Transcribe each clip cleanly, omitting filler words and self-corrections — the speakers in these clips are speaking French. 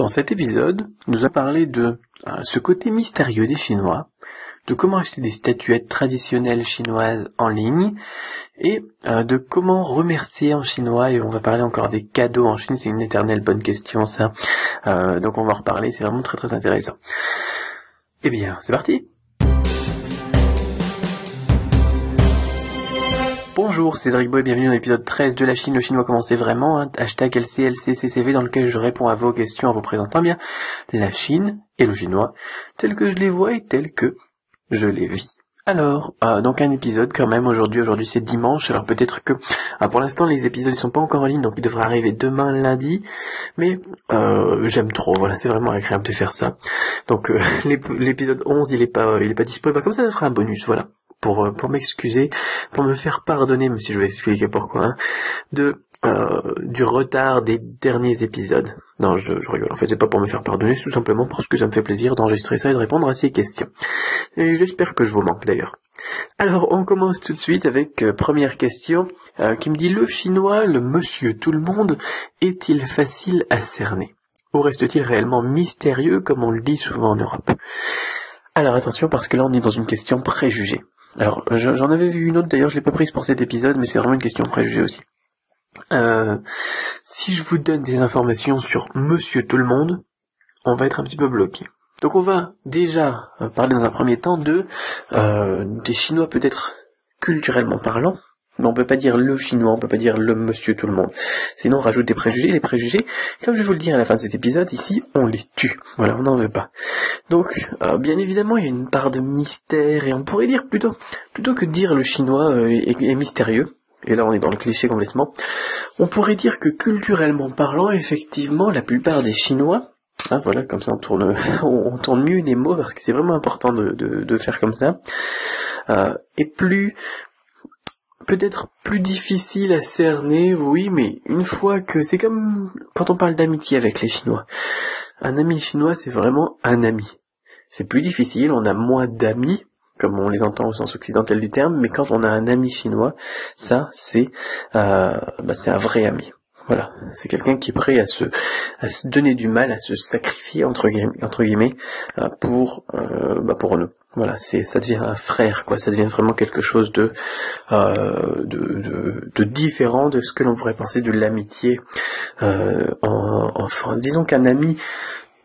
dans cet épisode, nous allons parler de ce côté mystérieux des Chinois, de comment acheter des statuettes traditionnelles chinoises en ligne, et de comment remercier en chinois, et on va parler encore des cadeaux en Chine, c'est une éternelle bonne question ça, donc on va en reparler, c'est vraiment très très intéressant. Eh bien, c'est parti. Bonjour, c'est Cédric Boy et bienvenue dans l'épisode 13 de la Chine, le chinois commencer vraiment, hashtag LCLCCCV dans lequel je réponds à vos questions en vous présentant bien la Chine et le chinois, tel que je les vois et tel que je les vis. Alors, donc un épisode quand même aujourd'hui c'est dimanche, alors peut-être que pour l'instant les épisodes ils sont pas encore en ligne, donc ils devraient arriver demain lundi, mais j'aime trop, voilà, c'est vraiment agréable de faire ça. Donc l'épisode 11 il est pas disponible, comme ça sera un bonus, voilà. Pour m'excuser, pour me faire pardonner, même si je vais expliquer pourquoi, du retard des derniers épisodes. Non, je rigole, en fait, c'est pas pour me faire pardonner, c'est tout simplement parce que ça me fait plaisir d'enregistrer ça et de répondre à ces questions. Et j'espère que je vous manque d'ailleurs. Alors, on commence tout de suite avec première question, qui me dit, le chinois, le monsieur tout le monde, est-il facile à cerner? Ou reste-t-il réellement mystérieux, comme on le dit souvent en Europe? Alors attention, parce que là on est dans une question préjugée. Alors, j'en avais vu une autre, d'ailleurs je l'ai pas prise pour cet épisode, mais c'est vraiment une question préjugée aussi. Si je vous donne des informations sur Monsieur Tout-le-Monde, on va être un petit peu bloqué. Donc on va déjà parler dans un premier temps des Chinois peut-être culturellement parlant, mais on peut pas dire le chinois, on peut pas dire le monsieur tout le monde. Sinon on rajoute des préjugés. Les préjugés, comme je vais vous le dire à la fin de cet épisode, ici, on les tue. Voilà, on n'en veut pas. Donc, bien évidemment, il y a une part de mystère, et on pourrait dire plutôt que de dire le chinois est mystérieux, et là on est dans le cliché complètement, on pourrait dire que culturellement parlant, effectivement, la plupart des Chinois, voilà, comme ça on tourne mieux les mots, parce que c'est vraiment important de faire comme ça, est peut-être plus difficile à cerner, oui, mais une fois que... C'est comme quand on parle d'amitié avec les Chinois. Un ami chinois, c'est vraiment un ami. C'est plus difficile, on a moins d'amis, comme on les entend au sens occidental du terme, mais quand on a un ami chinois, ça, c'est un vrai ami. Voilà, c'est quelqu'un qui est prêt à se donner du mal, à se sacrifier, entre guillemets, pour nous. Voilà, ça devient un frère, quoi. Ça devient vraiment quelque chose de différent de ce que l'on pourrait penser de l'amitié en France. Disons qu'un ami,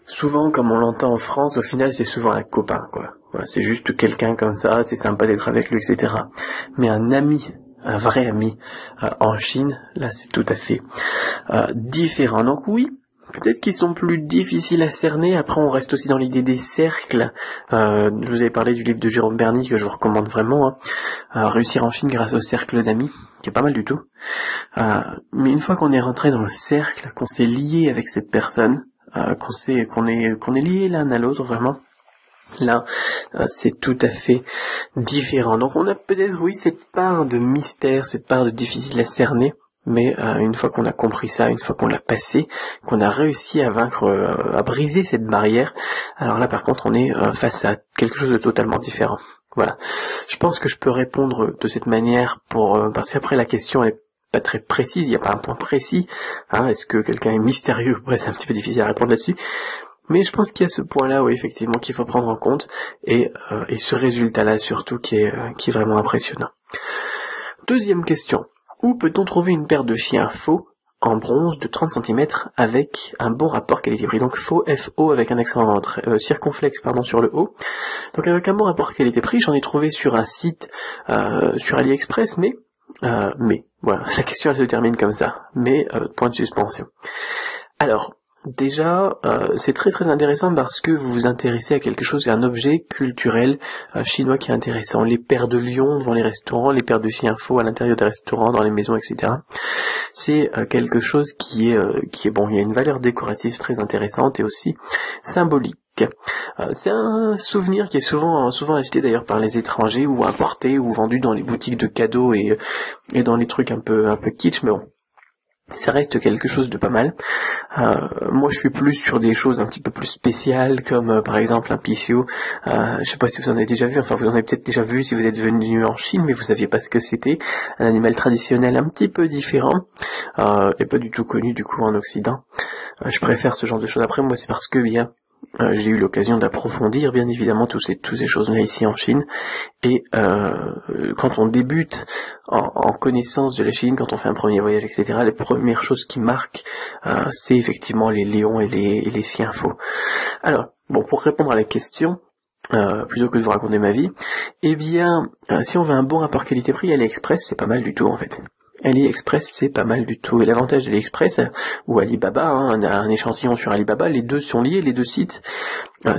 souvent, comme on l'entend en France, au final, c'est souvent un copain, quoi. Voilà, c'est juste quelqu'un comme ça, c'est sympa d'être avec lui, etc. Mais un ami, un vrai ami, en Chine, là, c'est tout à fait différent. Donc oui, peut-être qu'ils sont plus difficiles à cerner. Après, on reste aussi dans l'idée des cercles. Je vous avais parlé du livre de Jérôme Berny, que je vous recommande vraiment, Réussir en Chine grâce au cercle d'amis, qui est pas mal du tout. Mais une fois qu'on est rentré dans le cercle, qu'on s'est lié avec cette personne, qu'on est lié l'un à l'autre, vraiment, là, c'est tout à fait différent. Donc on a peut-être, oui, cette part de mystère, cette part de difficile à cerner, mais une fois qu'on a compris ça, une fois qu'on l'a passé, qu'on a réussi à vaincre, à briser cette barrière, alors là par contre on est face à quelque chose de totalement différent. Voilà. Je pense que je peux répondre de cette manière parce qu'après la question elle est pas très précise, il n'y a pas un point précis. Est-ce que quelqu'un est mystérieux? Ouais, c'est un petit peu difficile à répondre là-dessus. Mais je pense qu'il y a ce point-là, oui, effectivement, qu'il faut prendre en compte, et ce résultat-là, surtout, qui est vraiment impressionnant. Deuxième question. Où peut-on trouver une paire de chiens faux en bronze de 30 cm avec un bon rapport qualité-prix? Donc faux, F-O, avec un accent circonflexe, sur le O. Donc avec un bon rapport qualité-prix, j'en ai trouvé sur un site, sur AliExpress, mais, voilà, la question elle se termine comme ça. Mais, point de suspension. Alors, déjà, c'est très très intéressant parce que vous vous intéressez à quelque chose, à un objet culturel chinois qui est intéressant. Les paires de lions devant les restaurants, les paires de chiens faux à l'intérieur des restaurants, dans les maisons, etc. C'est quelque chose qui est bon. Il y a une valeur décorative très intéressante et aussi symbolique. C'est un souvenir qui est souvent acheté d'ailleurs par les étrangers ou importé ou vendu dans les boutiques de cadeaux et dans les trucs un peu kitsch, mais bon. Ça reste quelque chose de pas mal. Moi je suis plus sur des choses un petit peu plus spéciales comme par exemple un pixiu. Je sais pas si vous en avez déjà vu, enfin vous en avez peut-être déjà vu si vous êtes venu en Chine mais vous saviez pas ce que c'était. Un animal traditionnel un petit peu différent et pas du tout connu du coup en Occident. Je préfère ce genre de choses. Après, moi, c'est parce que bien j'ai eu l'occasion d'approfondir, bien évidemment, toutes ces choses-là ici en Chine. Et quand on débute en connaissance de la Chine, quand on fait un premier voyage, etc., les premières choses qui marquent, c'est effectivement les lions et les chiens faux. Alors, bon, pour répondre à la question, plutôt que de vous raconter ma vie, eh bien, si on veut un bon rapport qualité-prix, AliExpress, c'est pas mal du tout, en fait. AliExpress, c'est pas mal du tout. Et l'avantage d'AliExpress, ou Alibaba, un échantillon sur Alibaba, les deux sont liés, les deux sites,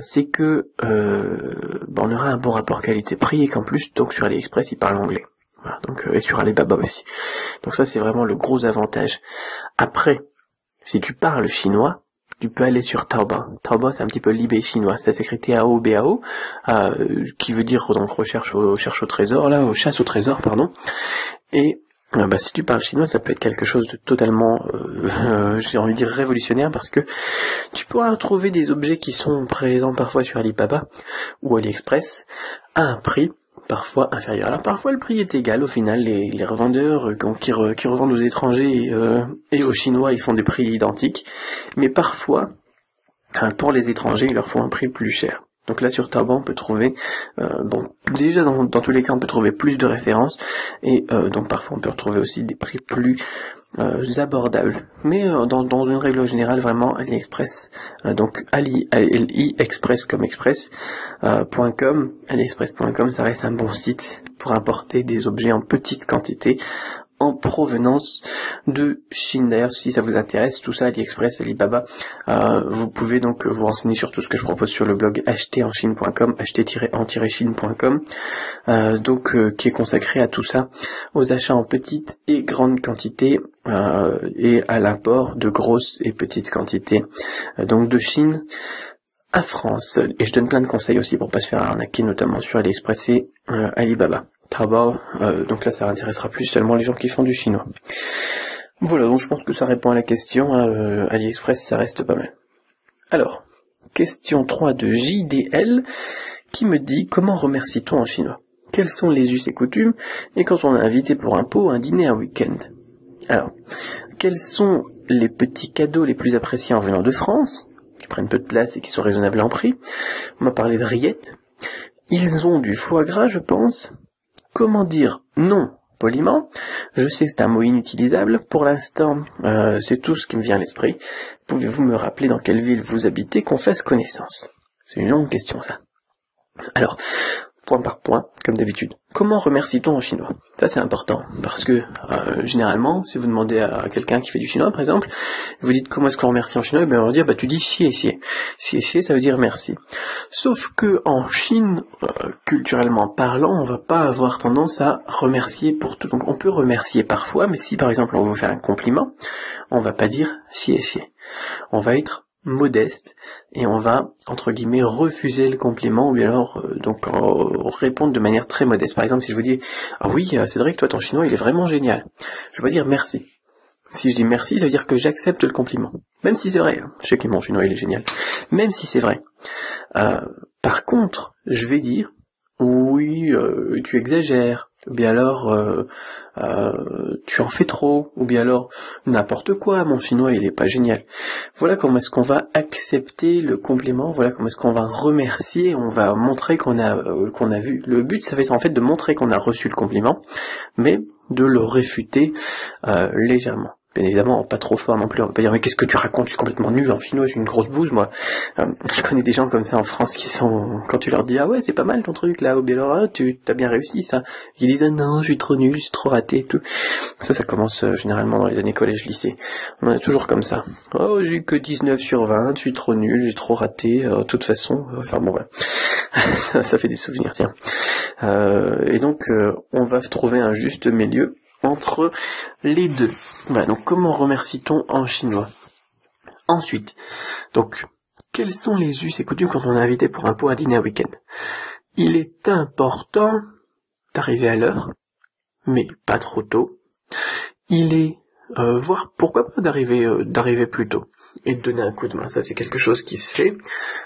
c'est que on aura un bon rapport qualité-prix et qu'en plus, donc sur AliExpress, ils parlent anglais. Voilà, donc, et sur Alibaba aussi. Donc ça, c'est vraiment le gros avantage. Après, si tu parles chinois, tu peux aller sur Taobao. Taobao, c'est un petit peu l'eBay chinois. Ça s'écrit Taobao, qui veut dire donc chasse au trésor, pardon. Et si tu parles chinois, ça peut être quelque chose de totalement, j'ai envie de dire révolutionnaire, parce que tu pourras trouver des objets qui sont présents parfois sur Alibaba ou AliExpress à un prix parfois inférieur. Alors parfois le prix est égal, au final les revendeurs qui revendent aux étrangers et aux Chinois, ils font des prix identiques, mais parfois pour les étrangers, ils leur font un prix plus cher. Donc là sur Taobao on peut trouver, déjà dans tous les cas on peut trouver plus de références, et donc parfois on peut retrouver aussi des prix plus abordables. Mais dans une règle générale, vraiment AliExpress, donc AliExpress comme express, .com, AliExpress.com, ça reste un bon site pour importer des objets en petite quantité, en provenance de Chine. D'ailleurs, si ça vous intéresse, tout ça, AliExpress, Alibaba, vous pouvez donc vous renseigner sur tout ce que je propose sur le blog acheterenchine.com, acheter-en-chine.com, qui est consacré à tout ça, aux achats en petite et grande quantité, et à l'import de grosses et petites quantités, donc de Chine à France. Et je donne plein de conseils aussi pour pas se faire arnaquer, notamment sur AliExpress et Alibaba. Taobao, donc là ça intéressera plus seulement les gens qui font du chinois. Voilà, donc je pense que ça répond à la question. AliExpress, ça reste pas mal. Alors, question 3 de JDL qui me dit: comment remercie-t-on en chinois? Quels sont les us et coutumes? Et quand on est invité pour un pot, un dîner, un week-end? Alors, quels sont les petits cadeaux les plus appréciés en venant de France, qui prennent peu de place et qui sont raisonnables en prix? On m'a parlé de rillettes. Ils ont du foie gras, je pense. Comment dire non poliment? Je sais que c'est un mot inutilisable. Pour l'instant, c'est tout ce qui me vient à l'esprit. Pouvez-vous me rappeler dans quelle ville vous habitez, qu'on fasse connaissance? C'est une longue question, ça. Alors, point par point, comme d'habitude. Comment remercie-t-on en chinois? Ça, c'est important, parce que, généralement, si vous demandez à quelqu'un qui fait du chinois, par exemple, vous dites comment est-ce qu'on remercie en chinois, on va dire, tu dis xie xie. Xie xie, ça veut dire merci. Sauf que, en Chine, culturellement parlant, on va pas avoir tendance à remercier pour tout. Donc, on peut remercier parfois, mais si, par exemple, on vous fait un compliment, on va pas dire xie xie. On va être modeste, et on va, entre guillemets, refuser le compliment, ou bien alors, répondre de manière très modeste. Par exemple, si je vous dis, ah oui, c'est vrai que toi, ton chinois, il est vraiment génial, je vais dire merci. Si je dis merci, ça veut dire que j'accepte le compliment. Même si c'est vrai, je sais que mon chinois, il est génial. Même si c'est vrai. Par contre, je vais dire, oui, tu exagères, ou bien alors, tu en fais trop, ou bien alors, n'importe quoi, mon chinois, il est pas génial. Voilà comment est-ce qu'on va accepter le compliment, voilà comment est-ce qu'on va remercier, on va montrer qu'on a vu. Le but, ça va être en fait de montrer qu'on a reçu le compliment, mais de le réfuter légèrement. Bien évidemment, pas trop fort non plus, on va pas dire, mais qu'est-ce que tu racontes, je suis complètement nul en chinois, je suis une grosse bouse, moi. Je connais des gens comme ça en France qui sont, quand tu leur dis, ah ouais, c'est pas mal ton truc, là, ou bien alors, tu t'as bien réussi, ça. Ils disent, ah non, je suis trop nul, je suis trop raté, et tout. Ça commence généralement dans les années collège-lycée. On est toujours comme ça. Oh, j'ai eu que 19 sur 20, je suis trop nul, j'ai trop raté, de toute façon, enfin bon, voilà. ça fait des souvenirs, tiens. Et donc, on va trouver un juste milieu entre les deux. Voilà, donc comment remercie-t-on en chinois? Ensuite, donc, quels sont les us et coutumes quand on est invité pour un pot, un dîner, un week-end? Il est important d'arriver à l'heure, mais pas trop tôt. Il est, voire pourquoi pas d'arriver plus tôt. et de donner un coup de main. Ça, c'est quelque chose qui se fait.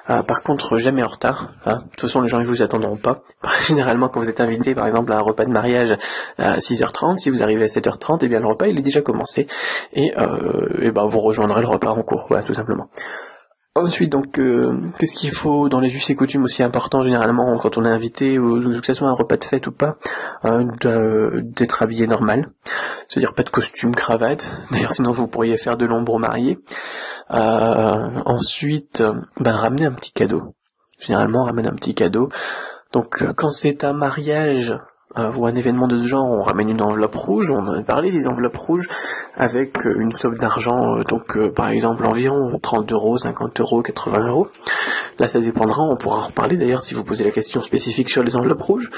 Par contre, jamais en retard. Hein. De toute façon, les gens ils vous attendront pas. Généralement, quand vous êtes invité, par exemple, à un repas de mariage à 6h30, si vous arrivez à 7h30, eh bien le repas il est déjà commencé et vous rejoindrez le repas en cours. Voilà, tout simplement. Ensuite, donc, qu'est-ce qu'il faut dans les us et coutumes aussi important généralement quand on est invité, que ce soit un repas de fête ou pas, d'être habillé normal, c'est-à-dire pas de costume, cravate. D'ailleurs, sinon vous pourriez faire de l'ombre aux mariés. Ensuite, ramener un petit cadeau. Généralement, on ramène un petit cadeau. Donc, quand c'est un mariage ou un événement de ce genre, on ramène une enveloppe rouge. On en a parlé des enveloppes rouges avec une somme d'argent, par exemple environ 30 euros, 50 euros, 80 euros. Là, ça dépendra. On pourra en reparler d'ailleurs si vous posez la question spécifique sur les enveloppes rouges.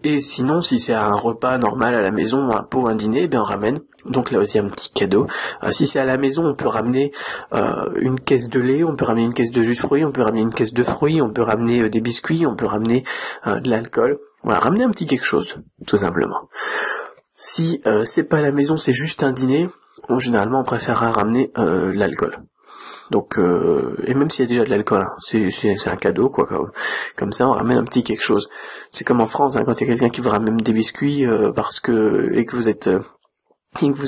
Et sinon, si c'est un repas normal à la maison, un pot, un dîner, on ramène. Donc là aussi un petit cadeau. Si c'est à la maison, on peut ramener une caisse de lait, on peut ramener une caisse de jus de fruits, on peut ramener une caisse de fruits, on peut ramener des biscuits, on peut ramener de l'alcool. Voilà, ramener un petit quelque chose, tout simplement. Si c'est pas à la maison, c'est juste un dîner, généralement on préférera ramener l'alcool. Donc et même s'il y a déjà de l'alcool, hein, c'est un cadeau quoi. Comme ça, on ramène un petit quelque chose. C'est comme en France, hein, quand il y a quelqu'un qui vous ramène des biscuits et que vous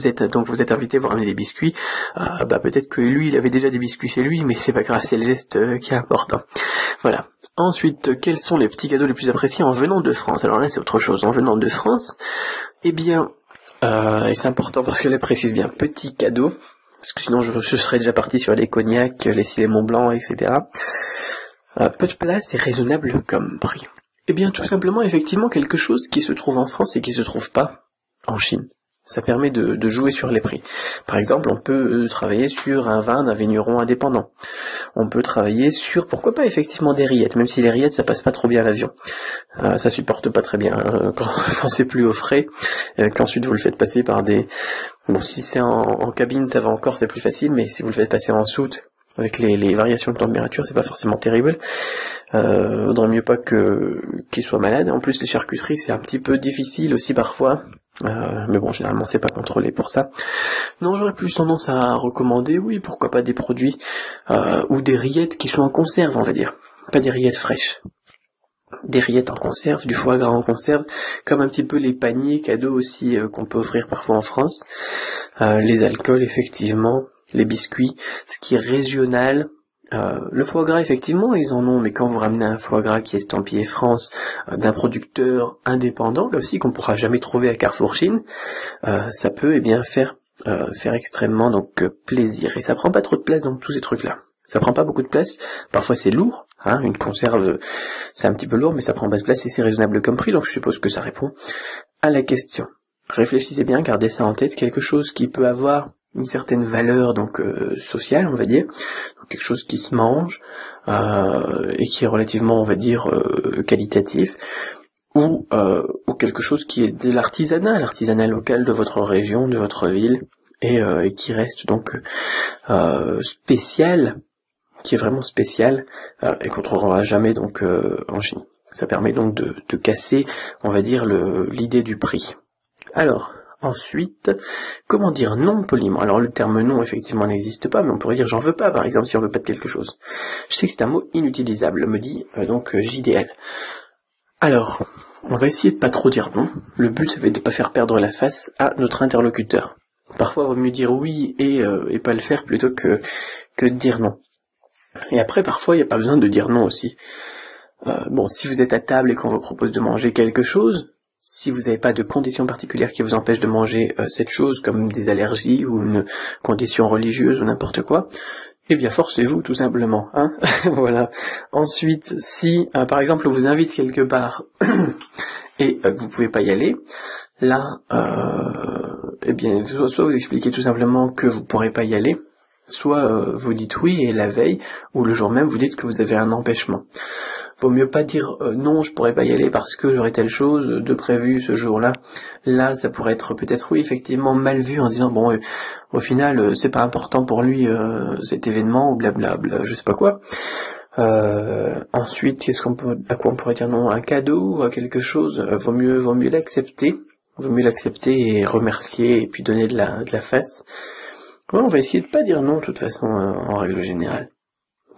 êtes invité à vous ramener des biscuits, peut-être que lui il avait déjà des biscuits chez lui, mais c'est pas grave, c'est le geste qui est important. Voilà. Ensuite, quels sont les petits cadeaux les plus appréciés en venant de France? Alors là c'est autre chose. En venant de France, et c'est important parce que là précise bien petit cadeau, parce que sinon je serais déjà parti sur les cognacs, les Cilet Mont Blanc, etc. Peu de place et raisonnable comme prix. Tout simplement effectivement quelque chose qui se trouve en France et qui se trouve pas en Chine. Ça permet de jouer sur les prix. Par exemple, on peut travailler sur un vin d'un vigneron indépendant. On peut travailler sur, pourquoi pas, effectivement des rillettes, même si les rillettes, ça passe pas trop bien à l'avion. Ça supporte pas très bien quand c'est plus au frais, qu'ensuite vous le faites passer par des... Bon, si c'est en cabine, ça va encore, c'est plus facile, mais si vous le faites passer en soute, avec les variations de température, c'est pas forcément terrible. Vaudrait mieux pas qu'il soit malade. En plus, les charcuteries, c'est un petit peu difficile aussi parfois. Mais bon, généralement, c'est pas contrôlé pour ça. Non, j'aurais plus tendance à recommander, oui, pourquoi pas des produits ou des rillettes qui sont en conserve, on va dire. Pas des rillettes fraîches. Des rillettes en conserve, du foie gras en conserve, comme un petit peu les paniers cadeaux aussi qu'on peut offrir parfois en France. Les alcools, effectivement. Les biscuits, ce qui est régional. Le foie gras, effectivement, ils en ont, mais quand vous ramenez un foie gras qui est estampillé France, d'un producteur indépendant, là aussi qu'on pourra jamais trouver à Carrefour Chine, ça peut faire extrêmement plaisir. Et ça prend pas trop de place dans tous ces trucs-là. Ça prend pas beaucoup de place. Parfois c'est lourd, hein, une conserve, c'est un petit peu lourd, mais ça prend pas de place et c'est raisonnable comme prix, donc je suppose que ça répond à la question. Réfléchissez bien, gardez ça en tête, quelque chose qui peut avoir une certaine valeur sociale, on va dire, donc quelque chose qui se mange et qui est relativement, on va dire, qualitatif, ou quelque chose qui est de l'artisanat local de votre région, de votre ville, et qui reste spécial, qui est vraiment spécial et qu'on trouvera jamais en Chine. Ça permet donc de casser, on va dire, l'idée du prix. Alors, ensuite, comment dire non poliment? Alors le terme non effectivement n'existe pas, mais on pourrait dire j'en veux pas, par exemple, si on veut pas de quelque chose. Je sais que c'est un mot inutilisable, me dit JDL. Alors, on va essayer de pas trop dire non. Le but, ça va être de pas faire perdre la face à notre interlocuteur. Parfois, il vaut mieux dire oui et pas le faire plutôt que de dire non. Et après, parfois, il n'y a pas besoin de dire non aussi. Si vous êtes à table et qu'on vous propose de manger quelque chose, si vous n'avez pas de conditions particulières qui vous empêchent de manger cette chose, comme des allergies ou une condition religieuse ou n'importe quoi, forcez-vous tout simplement, hein. Voilà. Ensuite, si par exemple on vous invite quelque part et que vous pouvez pas y aller, là, soit vous expliquez tout simplement que vous pourrez pas y aller, soit vous dites oui et la veille ou le jour même vous dites que vous avez un empêchement. Vaut mieux pas dire non, je pourrais pas y aller parce que j'aurais telle chose de prévu ce jour-là. Là, ça pourrait être peut-être oui effectivement mal vu en disant au final c'est pas important pour lui cet événement ou blablabla, je sais pas quoi. Ensuite, à quoi on pourrait dire non? Un cadeau ou à quelque chose, vaut mieux l'accepter. Vaut mieux l'accepter et remercier et puis donner de la face. Ouais, on va essayer de pas dire non de toute façon en règle générale.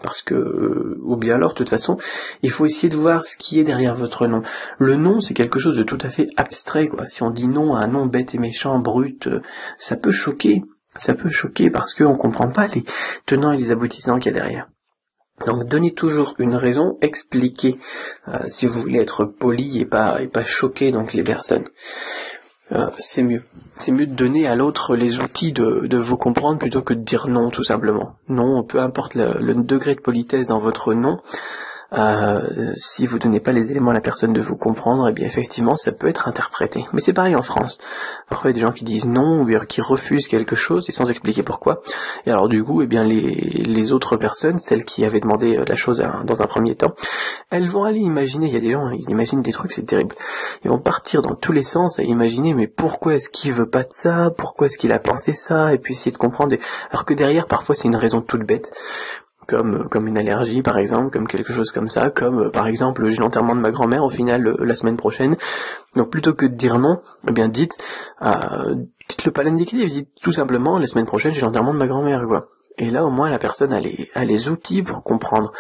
Parce que, ou bien alors, de toute façon, il faut essayer de voir ce qui est derrière votre nom. Le nom, c'est quelque chose de tout à fait abstrait, quoi. Si on dit non à un nom bête et méchant, brut, ça peut choquer. Ça peut choquer parce qu'on comprend pas les tenants et les aboutissants qu'il y a derrière. Donc donnez toujours une raison, expliquez si vous voulez être poli et pas choquer donc les personnes. C'est mieux. C'est mieux de donner à l'autre les outils de vous comprendre plutôt que de dire non tout simplement. Non, peu importe le degré de politesse dans votre non, si vous donnez pas les éléments à la personne de vous comprendre, eh bien effectivement ça peut être interprété. Mais c'est pareil en France. Parfois il y a des gens qui disent non ou bien qui refusent quelque chose et sans expliquer pourquoi. Et alors du coup, eh bien les autres personnes, celles qui avaient demandé la chose dans un premier temps, elles vont aller imaginer, il y a des gens, ils imaginent des trucs, c'est terrible. Ils vont partir dans tous les sens à imaginer mais pourquoi est-ce qu'il veut pas de ça, pourquoi est-ce qu'il a pensé ça, et puis essayer de comprendre. Alors que derrière, parfois c'est une raison toute bête. Comme une allergie par exemple, comme quelque chose comme ça, comme par exemple j'ai l'enterrement de ma grand-mère au final la semaine prochaine. Donc plutôt que de dire non, eh bien dites-le pas l'indicatif, dites tout simplement la semaine prochaine j'ai l'enterrement de ma grand-mère quoi. Et là au moins la personne a les outils pour comprendre.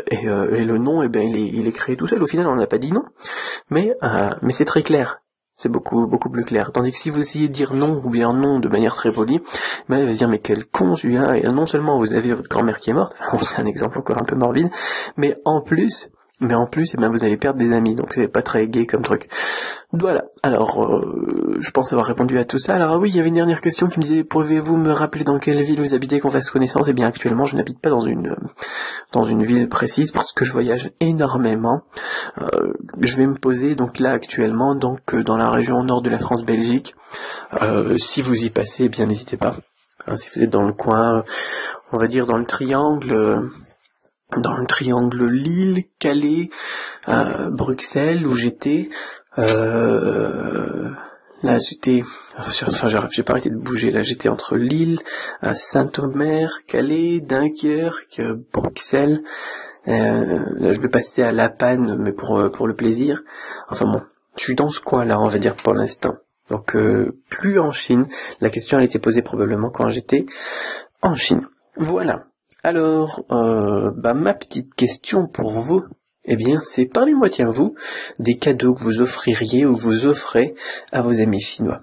Et le non, eh bien il est créé tout seul. Au final on n'a pas dit non, mais c'est très clair. C'est beaucoup plus clair. Tandis que si vous essayez de dire non ou bien non de manière très polie, ben elle va se dire mais quel con celui-là. Et non seulement vous avez votre grand-mère qui est morte, c'est un exemple encore un peu morbide, mais en plus, eh ben vous allez perdre des amis, donc c'est pas très gai comme truc. Voilà. Alors, je pense avoir répondu à tout ça. Alors oui, il y avait une dernière question qui me disait pouvez-vous me rappeler dans quelle ville vous habitez qu'on fasse connaissance? Eh bien actuellement, je n'habite pas dans une ville précise parce que je voyage énormément. Je vais me poser donc là actuellement donc dans la région nord de la France-Belgique. Si vous y passez, eh bien n'hésitez pas. Si vous êtes dans le coin, on va dire dans le triangle Lille, Calais, Bruxelles où j'étais. Là j'étais, j'ai pas arrêté de bouger. Là j'étais entre Lille, Saint-Omer, Calais, Dunkerque, Bruxelles. Là je vais passer à La Panne, mais pour le plaisir. Enfin bon, je suis dans ce coin-là, on va dire pour l'instant. Donc plus en Chine. La question elle était posée probablement quand j'étais en Chine. Voilà. Alors, ma petite question pour vous, eh bien, c'est parlez-moi, tiens, vous, des cadeaux que vous offririez ou que vous offrez à vos amis chinois.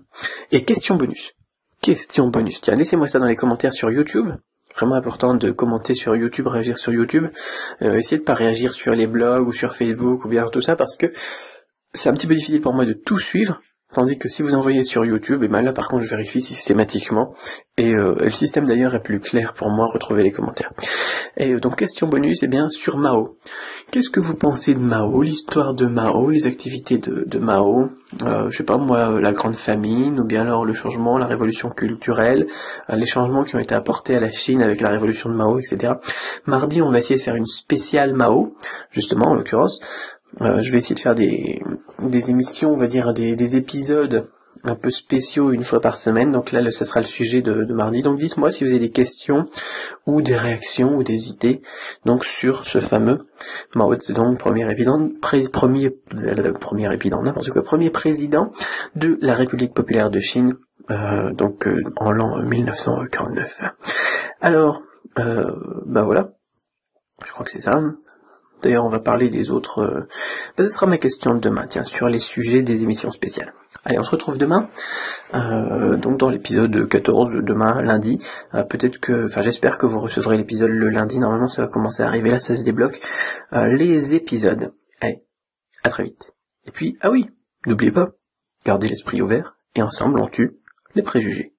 Et question bonus. Tiens, laissez-moi ça dans les commentaires sur YouTube. Vraiment important de commenter sur YouTube, réagir sur YouTube. Essayez de pas réagir sur les blogs ou sur Facebook ou bien tout ça parce que c'est un petit peu difficile pour moi de tout suivre. Tandis que si vous envoyez sur YouTube, et ben là par contre je vérifie systématiquement, et le système d'ailleurs est plus clair pour moi, retrouver les commentaires. Et donc question bonus, bien sur Mao. Qu'est-ce que vous pensez de Mao, l'histoire de Mao, les activités de Mao, je sais pas moi, la grande famine, ou bien alors le changement, la révolution culturelle, les changements qui ont été apportés à la Chine avec la révolution de Mao, etc. Mardi on va essayer de faire une spéciale Mao, justement en l'occurrence. Je vais essayer de faire des émissions, on va dire des épisodes un peu spéciaux une fois par semaine. Donc là, ça sera le sujet de mardi. Donc dites-moi si vous avez des questions ou des réactions ou des idées donc sur ce fameux Mao Zedong, premier président de la République populaire de Chine, en l'an 1949. Alors, voilà. Je crois que c'est ça. D'ailleurs, on va parler des autres... ce sera ma question de demain, tiens, sur les sujets des émissions spéciales. Allez, on se retrouve demain, donc dans l'épisode 14 de demain, lundi. J'espère que vous recevrez l'épisode le lundi. Normalement, ça va commencer à arriver, là, ça se débloque. Les épisodes. Allez, à très vite. Et puis, ah oui, n'oubliez pas, gardez l'esprit ouvert, et ensemble, on tue les préjugés.